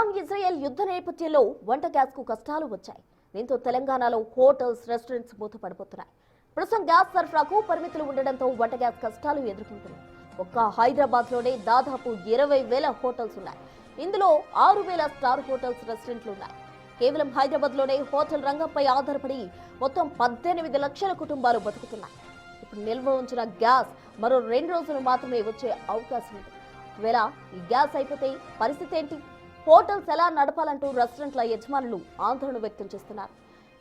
Iran Israel యుద్ధ నేపథ్యంలో వంట గ్యాస్ కు కష్టాలు వచ్చాయి. దీంతో తెలంగాణలో హోటల్స్, రెస్టారెంట్స్ మూతపడిపోతున్నాయి. ప్రస్తుతం గ్యాస్ సరఫరాకు పరిమితులు ఉండడంతో వంట గ్యాస్ కష్టాలు ఎదుర్కొంటున్నాయి. ఒక్క హైదరాబాద్ లోనే దాదాపు 20,000 హోటల్స్ ఉన్నాయి. ఇందులో 6,000 స్టార్ హోటల్స్, రెస్టారెంట్లు ఉన్నాయి. కేవలం హైదరాబాద్ లోనే హోటల్ రంగంపై ఆధారపడి మొత్తం 18 లక్షల కుటుంబాలు బతుకుతున్నాయి. ఇప్పుడు నిల్వ ఉంచిన గ్యాస్ మరో 2 రోజులు మాత్రమే వచ్చే అవకాశం ఉంది. ఒకవేళ ఈ గ్యాస్ అయిపోతే పరిస్థితి ఏంటి? హోటల్స్ ఎలా నడపాలంటూ రెస్టారెంట్ల యజమానులు ఆందోళన వ్యక్తం చేస్తున్నారు.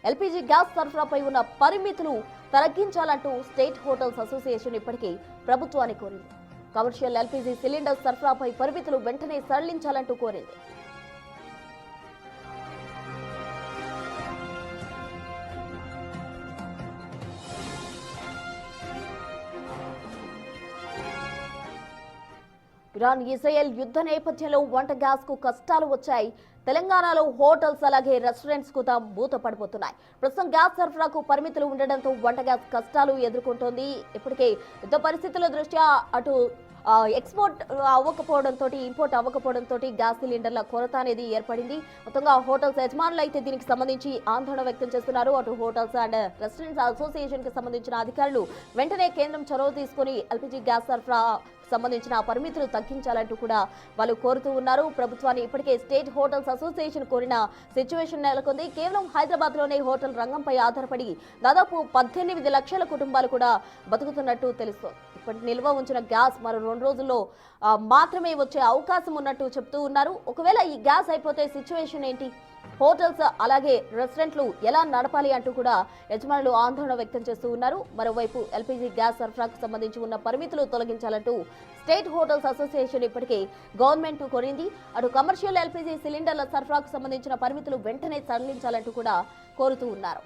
ఎల్పీజీ గ్యాస్ సరఫరాపై ఉన్న పరిమితులు తగ్గించాలంటూ స్టేట్ హోటల్స్ అసోసియేషన్ ఇప్పటికే ప్రభుత్వాన్ని కోరింది. కమర్షియల్ ఎల్పీజీ సిలిండర్ సరఫరాపై పరిమితులు వెంటనే సడలించాలంటూ కోరింది. ఇరాన్ ఇజ్రాయెల్ యుద్ధ నేపథ్యంలో వంట గ్యాస్ కు కష్టాలు వచ్చాయి. తెలంగాణలో హోటల్స్ అలాగే రెస్టారెంట్స్ కు మూత పడిపోతున్నాయి. ప్రస్తుతం గ్యాస్ సరఫరాకు పరిమితులు ఉండడంతో వంట గ్యాస్ కష్టాలు ఎదుర్కొంటోంది. ఇప్పటికే యుద్ధ పరిస్థితుల దృష్ట్యా అటు ఎక్స్పోర్ట్ అవ్వకపోవడంతో, ఇంపోర్ట్ అవ్వకపోవడంతో గ్యాస్ సిలిండర్ల కొరత అనేది ఏర్పడింది. మొత్తంగా హోటల్స్ యజమానులు అయితే దీనికి సంబంధించి ఆందోళన వ్యక్తం చేస్తున్నారు. అటు హోటల్స్ అండ్ రెస్టారెంట్స్ అసోసియేషన్ కి సంబంధించిన అధికారులు వెంటనే కేంద్రం చొరవ తీసుకుని ఎల్పీజీ గ్యాస్ సరఫరా సంబంధించిన పరిమితులు తగ్గించాలంటూ కూడా వాళ్ళు కోరుతూ ఉన్నారు. ప్రభుత్వాన్ని ఇప్పటికే స్టేట్ హోటల్స్ అసోసియేషన్ కోరిన సిచ్యువేషన్ నెలకొంది. కేవలం హైదరాబాద్ లోనే హోటల్ రంగంపై ఆధారపడి దాదాపు 18 లక్షల కుటుంబాలు కూడా బతుకుతున్నట్టు తెలుస్తోంది. ఇప్పటి నిల్వ ఉంచిన గ్యాస్ మరో 2 రోజుల్లో మాత్రమే వచ్చే అవకాశం ఉన్నట్టు చెప్తూ ఉన్నారు. ఒకవేళ ఈ గ్యాస్ అయిపోతే సిచ్యువేషన్ ఏంటి? హోటల్స్ అలాగే రెస్టారెంట్లు ఎలా నడపాలి అంటూ కూడా యజమానులు ఆందోళన వ్యక్తం చేస్తూ ఉన్నారు. మరోవైపు ఎల్పీజీ గ్యాస్ సరఫరాకు సంబంధించి ఉన్న పరిమితులు తొలగించాలంటూ స్టేట్ హోటల్స్ అసోసియేషన్ ఇప్పటికే గవర్నమెంట్ కోరింది. అటు కమర్షియల్ ఎల్పీజీ సిలిండర్ల సరఫరాకు సంబంధించిన పరిమితులు వెంటనే సడలించాలంటూ కూడా కోరుతూ ఉన్నారు.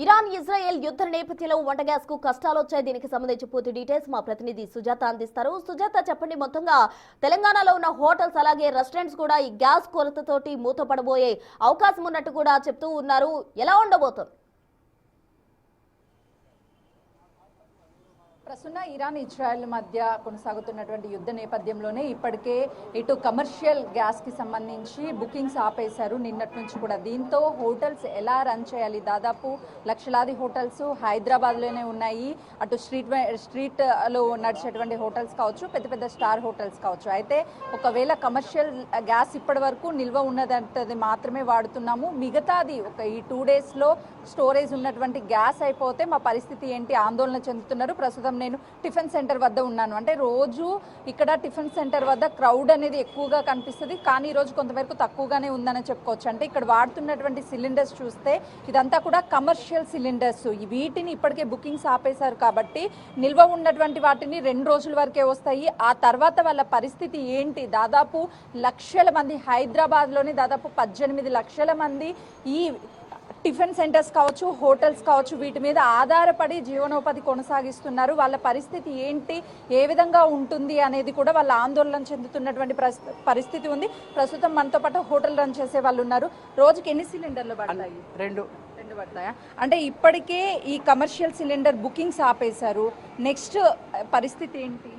ఇరాన్ ఇజ్రాయెల్ యుద్ధ నేపథ్యంలో వంట గ్యాస్ కు కష్టాలు వచ్చాయి. దీనికి సంబంధించి పూర్తి డీటెయిల్స్ మా ప్రతినిధి సుజాత అందిస్తారు. సుజాత, చెప్పండి, మొత్తంగా తెలంగాణలో ఉన్న హోటల్స్ అలాగే రెస్టారెంట్స్ కూడా ఈ గ్యాస్ కొరతతోటి మూతపడబోయే అవకాశం ఉన్నట్టు కూడా చెప్తూ ఉన్నారు. ఎలా ఉండబోతోంది? ప్రస్తుతం ఇరాన్ ఇజ్రాయెల్ మధ్య కొనసాగుతున్నటువంటి యుద్ధ నేపథ్యంలోనే ఇప్పటికే ఇటు కమర్షియల్ గ్యాస్కి సంబంధించి బుకింగ్స్ ఆపేశారు నిన్నటి నుంచి కూడా. దీంతో హోటల్స్ ఎలా రన్ చేయాలి? దాదాపు లక్షలాది హోటల్స్ హైదరాబాద్లోనే ఉన్నాయి. అటు స్ట్రీట్లో నడిచేటువంటి హోటల్స్ కావచ్చు, పెద్ద పెద్ద స్టార్ హోటల్స్ కావచ్చు. అయితే ఒకవేళ కమర్షియల్ గ్యాస్ ఇప్పటి వరకు నిల్వ ఉన్నదంటది మాత్రమే వాడుతున్నాము, మిగతాది ఈ 2 డేస్లో స్టోరేజ్ ఉన్నటువంటి గ్యాస్ అయిపోతే మా పరిస్థితి ఏంటి? ఆందోళన చెందుతున్నారు. ప్రస్తుతం నేను టిఫిన్ సెంటర్ వద్ద ఉన్నాను. అంటే రోజు ఇక్కడ టిఫిన్ సెంటర్ వద్ద క్రౌడ్ అనేది ఎక్కువగా కనిపిస్తుంది, కానీ ఈరోజు కొంతవరకు తక్కువగానే ఉందని చెప్పుకోవచ్చు. అంటే ఇక్కడ వాడుతున్నటువంటి సిలిండర్స్ చూస్తే ఇదంతా కూడా కమర్షియల్ సిలిండర్స్. వీటిని ఇప్పటికే బుకింగ్స్ ఆపేశారు కాబట్టి నిల్వ ఉన్నటువంటి వాటిని 2 రోజుల వరకే వస్తాయి. ఆ తర్వాత వాళ్ళ పరిస్థితి ఏంటి? దాదాపు లక్షల మంది, హైదరాబాద్లోని దాదాపు 18 లక్షల మంది ఈ టిఫిన్ సెంటర్స్ కావచ్చు, హోటల్స్ కావచ్చు, వీటి మీద ఆధారపడి జీవనోపాధి కొనసాగిస్తున్నారు. వాళ్ళ పరిస్థితి ఏంటి, ఏ విధంగా ఉంటుంది అనేది కూడా వాళ్ళ ఆందోళన చెందుతున్నటువంటి పరిస్థితి ఉంది. ప్రస్తుతం మనతో పాటు హోటల్ రన్ చేసే వాళ్ళు ఉన్నారు. రోజుకి ఎన్ని సిలిండర్లు పడతాయి? 2 పడతాయా? అంటే ఇప్పటికే ఈ కమర్షియల్ సిలిండర్ బుకింగ్స్ ఆపేశారు. నెక్స్ట్ పరిస్థితి ఏంటి?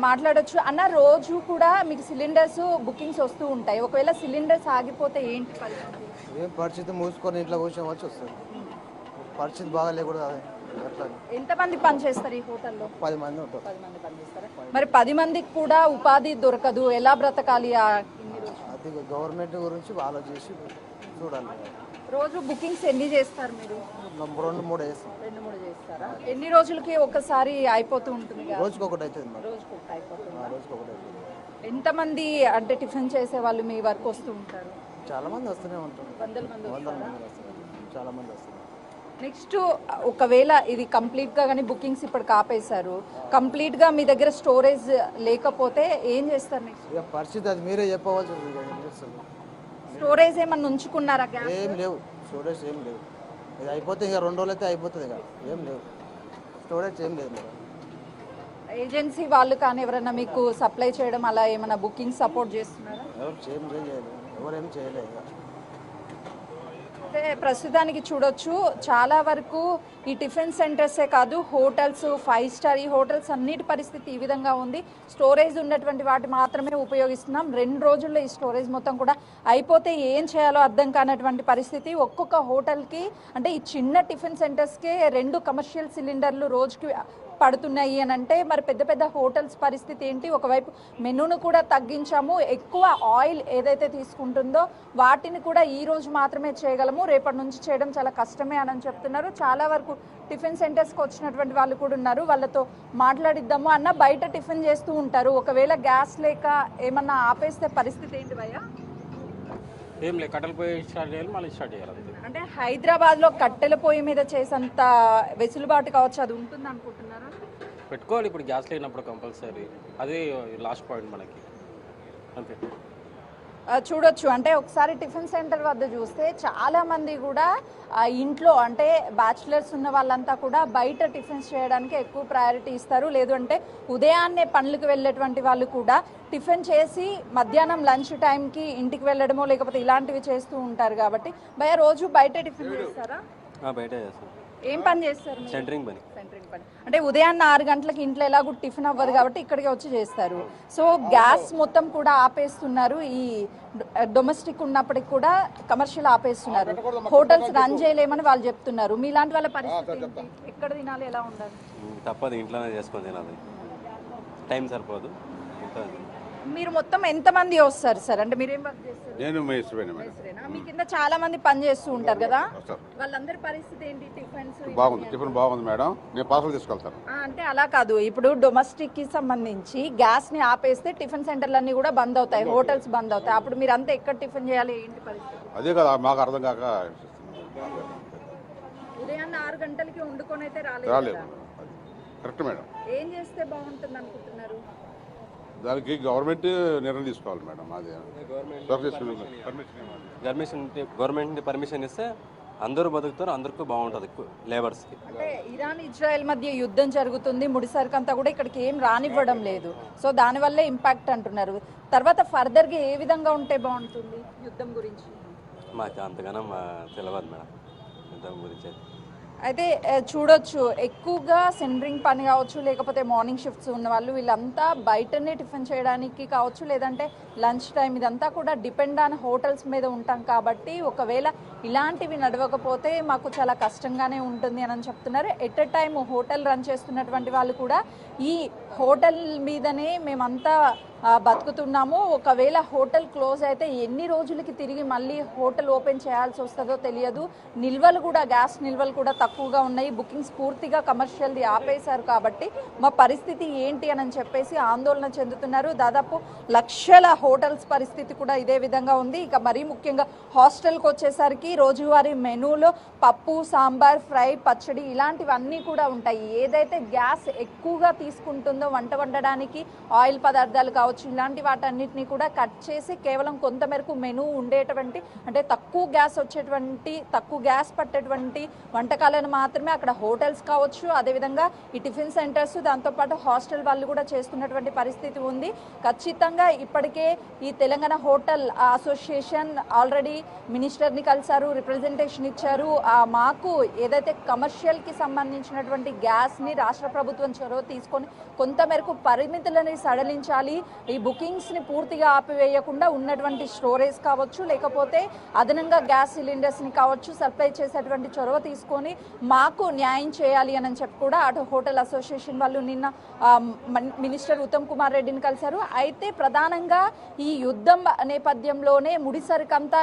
మాట్లాడొచ్చు అన్న. రోజు కూడా మీకు సిలిండర్స్ బుకింగ్స్ వస్తూ ఉంటాయి. ఒకవేళ సిలిండర్స్ ఆగిపోతే ఏంటి పరిస్థితి? ఏం పరిస్థితి? మూసుకొని ఇంట్లో కూర్చోవచ్చు వస్తుంది. పరిస్థితి బాగా లేకూడదు. ఎంతమంది పని చేస్తారు ఈ హోటల్లో? 10 మంది ఉంటారు. 10 మంది పని చేస్తారా? మరి 10 మందికి కూడా ఉపాధి దొరకదు, ఎలా బ్రతకాలి? అది గవర్నమెంట్ గురించి ఆలోచించి చూడాలి. రోజు బుకింగ్స్ ఎన్ని చేస్తారు మీరు? 2-3 చేస్తాం. 2-3 చేస్తారా? ఎన్ని రోజులకి ఒకసారి అయిపోతూ ఉంటుంది? రోజుకి ఒకటి అవుతుంది. రోజుకి అయిపోతుంది. రోజుకి ఒకటి అవుతుంది. ఎంతమంది అంటే టిఫిన్ చేసే వాళ్ళు మీ వరకు వస్తూ ఉంటారు? చాలా మంది వస్తూనే ఉంటారు. 100 మంది చాలా మంది వస్తారు. నెక్స్ట్ ఒకవేళ ఇది కంప్లీట్గా కానీ బుకింగ్స్ ఇప్పుడు ఆపేశారు, కంప్లీట్గా మీ దగ్గర స్టోరేజ్ లేకపోతే ఏం చేస్తారు నెక్స్ట్? పరిస్థితి అది మీరే చెప్పవలసి. స్టోరేజ్ ఏమన్నా ఉంచుకున్నారా? ఏం లేవు, స్టోరేజ్ ఏం లేవు. ఇది అయిపోతే ఇంకా 2 రోజులు అయితే అయిపోతుంది. ఏం లేవు, స్టోరేజ్ ఏం లేదు. ఏజెన్సీ వాళ్ళు కానీ ఎవరైనా మీకు సప్లై చేయడం అలా ఏమైనా బుకింగ్ సపోర్ట్ చేస్తున్నారా? ఎవరేం చేయలేదు. అంటే ప్రస్తుతానికి చూడొచ్చు చాలా వరకు ఈ టిఫిన్ సెంటర్సే కాదు, హోటల్స్, 5 స్టార్ ఈ హోటల్స్ అన్నిటి పరిస్థితి ఈ విధంగా ఉంది. స్టోరేజ్ ఉన్నటువంటి వాటి మాత్రమే ఉపయోగిస్తున్నాం. 2 రోజుల్లో ఈ స్టోరేజ్ మొత్తం కూడా అయిపోతే ఏం చేయాలో అర్థం కానటువంటి పరిస్థితి. ఒక్కొక్క హోటల్కి అంటే ఈ చిన్న టిఫిన్ సెంటర్స్కే 2 కమర్షియల్ సిలిండర్లు రోజుకి పడుతున్నాయి అని అంటే మరి పెద్ద పెద్ద హోటల్స్ పరిస్థితి ఏంటి? ఒకవైపు మెనూను కూడా తగ్గించాము, ఎక్కువ ఆయిల్ ఏదైతే తీసుకుంటుందో వాటిని కూడా ఈ రోజు మాత్రమే చేయగలము, రేపటి నుంచి చేయడం చాలా కష్టమే అని చెప్తున్నారు. చాలా వరకు టిఫిన్ సెంటర్స్కి వచ్చినటువంటి వాళ్ళు కూడా ఉన్నారు, వాళ్ళతో మాట్లాడిద్దాము. అన్న బయట టిఫిన్ చేస్తూ ఉంటారు, ఒకవేళ గ్యాస్ లేక ఏమన్నా ఆపేస్తే పరిస్థితి ఏంటి భయ్యా? ఏం లేదు, కట్టెల పొయ్యి స్టార్ట్ చేయాలి, మళ్ళీ స్టార్ట్ చేయాలి అంతే. అంటే హైదరాబాద్లో కట్టెల పొయ్యి మీద చేసేంత వెసులుబాటు కావచ్చు, అది ఉంటుంది అనుకుంటున్నారా? పెట్టుకోవాలి, ఇప్పుడు గ్యాస్ లేనప్పుడు కంపల్సరీ, అదే లాస్ట్ పాయింట్ మనకి అంతే. చూడొచ్చు అంటే ఒకసారి టిఫిన్ సెంటర్ వద్ద చూస్తే చాలా మంది కూడా ఇంట్లో అంటే బ్యాచిలర్స్ ఉన్న వాళ్ళంతా కూడా బయట టిఫిన్స్ చేయడానికి ఎక్కువ ప్రయారిటీ ఇస్తారు. లేదు అంటే ఉదయాన్నే పనులకు వెళ్ళేటువంటి వాళ్ళు కూడా టిఫిన్ చేసి మధ్యాహ్నం లంచ్ టైంకి ఇంటికి వెళ్ళడమో లేకపోతే ఇలాంటివి చేస్తూ ఉంటారు. కాబట్టి భయ రోజు బయట టిఫిన్ చేస్తారా? బయట చేస్తాం. ఏం పని చేస్తారు? సెంటరింగ్ పని. అంటే ఉదయాన్నే 6 గంటలకు ఇంట్లో ఎలాగో టిఫిన్ అవ్వదు కాబట్టి ఇక్కడికి వచ్చి చేస్తారు. సో గ్యాస్ మొత్తం కూడా ఆపేస్తున్నారు. ఈ డొమెస్టిక్ ఉన్నప్పటికి కూడా కమర్షియల్ ఆపేస్తున్నారు. హోటల్స్ రన్ చేయలేమని వాళ్ళు చెప్తున్నారు. మీలాంటి వాళ్ళ పరిస్థితి ఏంటి? ఎక్కడ తినాలి, ఎలా ఉండాలి? తప్పదు, ఇంట్లోనే చేసుకొని తినాలి, టైం సరిపోదు. మీరు మొత్తం ఎంతమంది వస్తారు సార్? అంటే మీరేం వర్క్ చేస్తారు? నేను మేస్త్రినా. మీ కింద చాలా మంది పని చేస్తూ ఉంటారు కదా, వాళ్ళందరి పరిస్థితి ఏంటి? టిఫిన్స్ బాగుంది, టిఫిన్ బాగుంది మేడం, నేను పార్సల్ తీసుకెళ్తాను. అంటే అలా కాదు, ఇప్పుడు డొమెస్టిక్ కి సంబంధించి గ్యాస్ ని ఆపేస్తే టిఫిన్ సెంటర్లన్నీ కూడా బంద్ అవుతాయి, హోటల్స్ బంద్ అవుతాయి. అప్పుడు మీరు అంతా ఎక్కడ టిఫిన్ చేయాలి, ఏంటి పరిస్థితి? అదే కదా మాకు అర్థం కాక. ఉదయాన్నే 6 గంటలకి వండుకొని అయితే రాలేదు. Correct madam. ఏం చేస్తే బాగుంటుంది అనుకుంటున్నారు? దానికి గవర్నమెంట్ నిర్ణయం తీసుకోవాలి మేడం. అది గవర్నమెంట్ పర్మిషన్ ఇస్తే అందరూ బతుకుతారు, అందరికీ బాగుంటుంది లేబర్స్కి. అంటే ఇరాన్ ఇజ్రాయెల్ మధ్య యుద్ధం జరుగుతుంది, ముడిసరికంతా కూడా ఇక్కడికి ఏం రానివ్వడం లేదు. సో దానివల్లే ఇంపాక్ట్ అంటున్నారు. తర్వాత ఫర్దర్గా ఏ విధంగా ఉంటే బాగుంటుంది యుద్ధం గురించి? మాకు అంతగానో తెలియదు మేడం యుద్ధం గురించి. అయితే చూడొచ్చు ఎక్కువగా సెంటరింగ్ పని కావచ్చు లేకపోతే మార్నింగ్ షిఫ్ట్స్ ఉన్న వాళ్ళు వీళ్ళంతా బయటనే టిఫిన్ చేయడానికి కావచ్చు లేదంటే లంచ్ టైం ఇదంతా కూడా డిపెండ్ ఆన్ హోటల్స్ మీద ఉంటాం. కాబట్టి ఒకవేళ ఇలాంటివి నడవకపోతే మాకు చాలా కష్టంగానే ఉంటుంది అని చెప్తున్నారు. At a time hotel run చేస్తున్నటువంటి వాళ్ళు కూడా ఈ హోటల్ మీదనే మేమంతా బతుకుతున్నాము, ఒకవేళ హోటల్ క్లోజ్ అయితే ఎన్ని రోజులకి తిరిగి మళ్ళీ హోటల్ ఓపెన్ చేయాల్సి వస్తుందో తెలియదు. నిల్వలు కూడా గ్యాస్ నిల్వలు కూడా తక్కువగా ఉన్నాయి, బుకింగ్స్ పూర్తిగా కమర్షియల్ది ఆపేశారు. కాబట్టి మా పరిస్థితి ఏంటి అని చెప్పేసి ఆందోళన చెందుతున్నారు. దాదాపు లక్షల హోటల్స్ పరిస్థితి కూడా ఇదే విధంగా ఉంది. ఇక మరీ ముఖ్యంగా హాస్టల్కి వచ్చేసరికి రోజువారీ మెనూలో పప్పు, సాంబార్, ఫ్రై, పచ్చడి ఇలాంటివన్నీ కూడా ఉంటాయి. ఏదైతే గ్యాస్ ఎక్కువగా తీసుకుంటుందో వంట వండడానికి ఆయిల్ పదార్థాలు కావచ్చు ఇలాంటి వాటన్నిటిని కూడా కట్ చేసి కేవలం కొంత మేరకు మెనూ ఉండేటువంటి అంటే తక్కువ గ్యాస్ వచ్చేటువంటి తక్కువ గ్యాస్ పట్టేటువంటి వంటకాలను మాత్రమే అక్కడ హోటల్స్ కావచ్చు అదేవిధంగా ఈ టిఫిన్ సెంటర్స్ దాంతోపాటు హాస్టల్ వాళ్ళు కూడా చేస్తున్నటువంటి పరిస్థితి ఉంది. ఖచ్చితంగా ఇప్పటికే ఈ తెలంగాణ హోటల్ అసోసియేషన్ ఆల్రెడీ మినిస్టర్ని కలిశారు, రిప్రజెంటేషన్ ఇచ్చారు. మాకు ఏదైతే కమర్షియల్కి సంబంధించినటువంటి గ్యాస్ని రాష్ట్ర ప్రభుత్వం చొరవ తీసుకొని కొంత మేరకు పరిమితులని సడలించాలి, ఈ బుకింగ్స్ని పూర్తిగా ఆపివేయకుండా ఉన్నటువంటి స్టోరేజ్ కావచ్చు లేకపోతే అదనంగా గ్యాస్ సిలిండర్స్ని కావచ్చు సప్లై చేసేటువంటి చొరవ తీసుకొని మాకు న్యాయం చేయాలి అని చెప్పి కూడా అటు హోటల్ అసోసియేషన్ వాళ్ళు నిన్న మినిస్టర్ ఉత్తమ్ కుమార్ రెడ్డిని కలిశారు. అయితే ప్రధానంగా ఈ యుద్ధం నేపథ్యంలోనే ముడిసరికంతా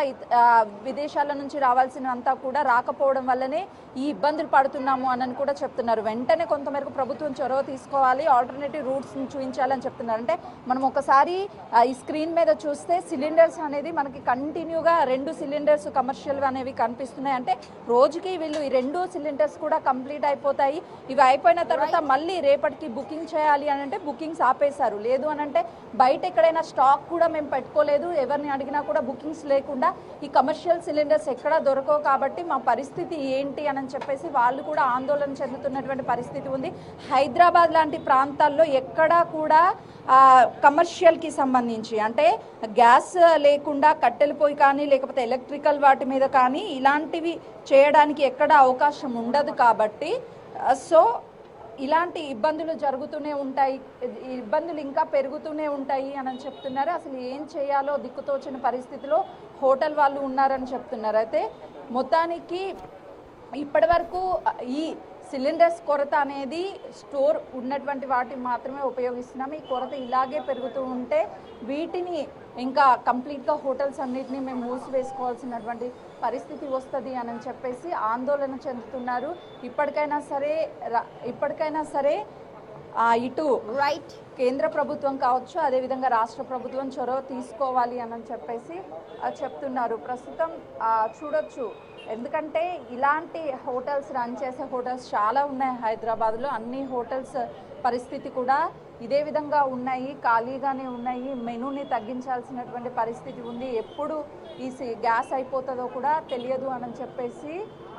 విదేశాల నుంచి రావాల్సినంతా కూడా రాకపోవడం వల్లనే ఈ ఇబ్బందులు పడుతున్నాము అని కూడా చెప్తున్నారు. వెంటనే కొంతమేరకు ప్రభుత్వం చొరవ తీసుకోవాలి, ఆల్టర్నేటివ్ రూట్స్ని చూపించాలని చెప్తున్నారు. అంటే మనం ఒకసారి ఈ స్క్రీన్ మీద చూస్తే సిలిండర్స్ అనేది మనకి కంటిన్యూగా 2 సిలిండర్స్ కమర్షియల్ అనేవి కనిపిస్తున్నాయి. అంటే రోజుకి వీళ్ళు ఈ 2 సిలిండర్స్ కూడా కంప్లీట్ అయిపోతాయి. ఇవి అయిపోయిన తర్వాత మళ్ళీ రేపటికి బుకింగ్ చేయాలి అని అంటే బుకింగ్స్ ఆపేశారు. లేదు అని అంటే బయట ఎక్కడైనా స్టాక్ కూడా మేము పెట్టుకోలేదు, ఎవరిని అడిగినా కూడా బుకింగ్స్ లేకుండా ఈ కమర్షియల్ సిలిండర్స్ ఎక్కడా దొరకవు, కాబట్టి మా పరిస్థితి ఏంటి అని చెప్పేసి వాళ్ళు కూడా ఆందోళన చెందుతున్నటువంటి పరిస్థితి ఉంది. హైదరాబాద్ లాంటి ప్రాంతాల్లో ఎక్కడా కూడా కమర్షియల్కి సంబంధించి అంటే గ్యాస్ లేకుండా కట్టెల పొయ్యి కానీ లేకపోతే ఎలక్ట్రికల్ వాటి మీద కానీ ఇలాంటివి చేయడానికి ఎక్కడ అవకాశం ఉండదు. కాబట్టి సో ఇలాంటి ఇబ్బందులు జరుగుతూనే ఉంటాయి, ఇబ్బందులు ఇంకా పెరుగుతూనే ఉంటాయి అని చెప్తున్నారు. అసలు ఏం చేయాలో దిక్కుతోచిన పరిస్థితిలో హోటల్ వాళ్ళు ఉన్నారని చెప్తున్నారు. అయితే మొత్తానికి ఇప్పటి వరకు ఈ సిలిండర్స్ కొరత అనేది స్టోర్ ఉన్నటువంటి వాటిని మాత్రమే ఉపయోగిస్తున్నాం. ఈ కొరత ఇలాగే పెరుగుతూ ఉంటే వీటిని ఇంకా కంప్లీట్గా హోటల్స్ అన్నిటినీ మేము మూసివేసుకోవాల్సినటువంటి పరిస్థితి వస్తుంది అని చెప్పేసి ఆందోళన చెందుతున్నారు. ఇప్పటికైనా సరే ఇటు కేంద్ర ప్రభుత్వం కావచ్చు, అదేవిధంగా రాష్ట్ర ప్రభుత్వం చొరవ తీసుకోవాలి అని చెప్పేసి చెప్తున్నారు. ప్రస్తుతం చూడొచ్చు, ఎందుకంటే ఇలాంటి హోటల్స్ రన్ చేసే హోటల్స్ చాలా ఉన్నాయి హైదరాబాద్లో. అన్ని హోటల్స్ పరిస్థితి కూడా ఇదే విధంగా ఉన్నాయి, ఖాళీగానే ఉన్నాయి. మెనూని తగ్గించాల్సినటువంటి పరిస్థితి ఉంది. ఎప్పుడు ఈ గ్యాస్ అయిపోతుందో కూడా తెలియదు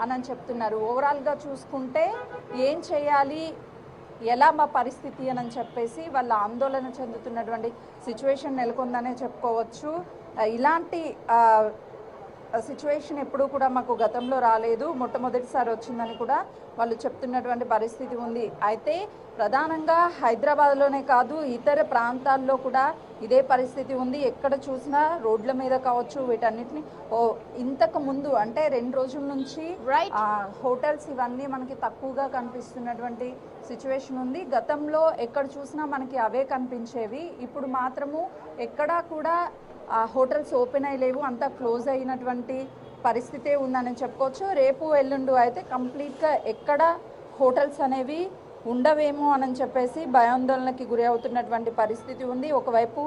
అని చెప్తున్నారు. ఓవరాల్గా చూసుకుంటే ఏం చేయాలి, ఎలా మా పరిస్థితి అని చెప్పేసి వాళ్ళ ఆందోళన చెందుతున్నటువంటి సిచ్యువేషన్ నెలకొందనే చెప్పుకోవచ్చు. ఇలాంటి సిచ్యువేషన్ ఎప్పుడూ కూడా మాకు గతంలో రాలేదు, మొట్టమొదటిసారి వచ్చిందని కూడా వాళ్ళు చెప్తున్నటువంటి పరిస్థితి ఉంది. అయితే ప్రధానంగా హైదరాబాద్లోనే కాదు ఇతర ప్రాంతాల్లో కూడా ఇదే పరిస్థితి ఉంది. ఎక్కడ చూసినా రోడ్ల మీద కావచ్చు వీటన్నిటిని ఇంతకు ముందు అంటే 2 రోజుల నుంచి హోటల్స్ ఇవన్నీ మనకి తక్కువగా కనిపిస్తున్నటువంటి సిచ్యువేషన్ ఉంది. గతంలో ఎక్కడ చూసినా మనకి అవే కనిపించేవి. ఇప్పుడు మాత్రము ఎక్కడా కూడా హోటల్స్ ఓపెన్ అయ్యలేవు, అంతా క్లోజ్ అయినటువంటి పరిస్థితే ఉందని చెప్పుకోవచ్చు. రేపు ఎల్లుండు అయితే కంప్లీట్గా ఎక్కడ హోటల్స్ అనేవి ఉండవేమో అని చెప్పేసి భయాందోళనకి గురి అవుతున్నటువంటి పరిస్థితి ఉంది. ఒకవైపు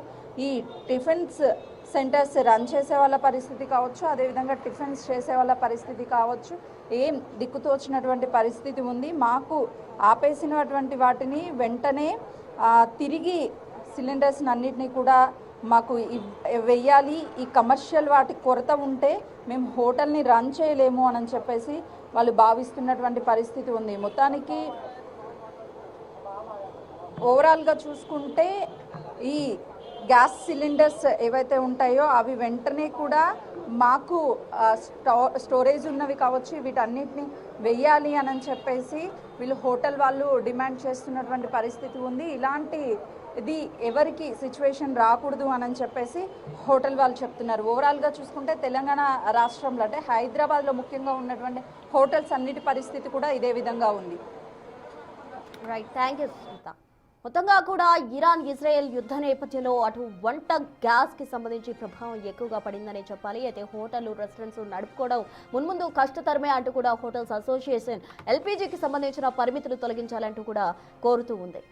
ఈ టిఫిన్స్ సెంటర్స్ రన్ చేసే వాళ్ళ పరిస్థితి కావచ్చు, అదేవిధంగా టిఫిన్స్ చేసే వాళ్ళ పరిస్థితి కావచ్చు, ఏం దిక్కుతోచినటువంటి పరిస్థితి ఉంది. మాకు ఆపేసినటువంటి వాటిని వెంటనే తిరిగి సిలిండర్స్ అన్నిటినీ కూడా మాకు వెయ్యాలి. ఈ కమర్షియల్ వాటి కొరత ఉంటే మేము హోటల్ని రన్ చేయలేము అని చెప్పేసి వాళ్ళు భావిస్తున్నటువంటి పరిస్థితి ఉంది. మొత్తానికి ఓవరాల్గా చూసుకుంటే ఈ గ్యాస్ సిలిండర్స్ ఏవైతే ఉంటాయో అవి వెంటనే కూడా మాకు స్టోరేజ్ ఉన్నవి కావచ్చు వీటన్నిటిని వెయ్యాలి అని చెప్పేసి వీళ్ళు హోటల్ వాళ్ళు డిమాండ్ చేస్తున్నటువంటి పరిస్థితి ఉంది. ఇది ఎవరికి సిచ్యువేషన్ రాకూడదు అని చెప్పేసి హోటల్ వాళ్ళు చెప్తున్నారు. ఓవరాల్గా చూసుకుంటే తెలంగాణ రాష్ట్రంలో అంటే హైదరాబాద్లో ముఖ్యంగా ఉన్నటువంటి హోటల్స్ అన్నిటి పరిస్థితి కూడా ఇదే విధంగా ఉంది. Right, thank you Sunitha. మొత్తంగా కూడా ఇరాన్ ఇజ్రాయెల్ యుద్ధ నేపథ్యంలో అటు వంట గ్యాస్ కి సంబంధించి ప్రభావం ఎక్కువగా పడిందనే చెప్పాలి. అయితే హోటళ్లు రెస్టారెంట్స్ నడుపుకోవడం మున్ముందు కష్టతరమే అంటూ కూడా హోటల్స్ అసోసియేషన్ ఎల్పీజీకి సంబంధించిన పరిమితులు తొలగించాలంటూ కూడా కోరుతూ ఉంది.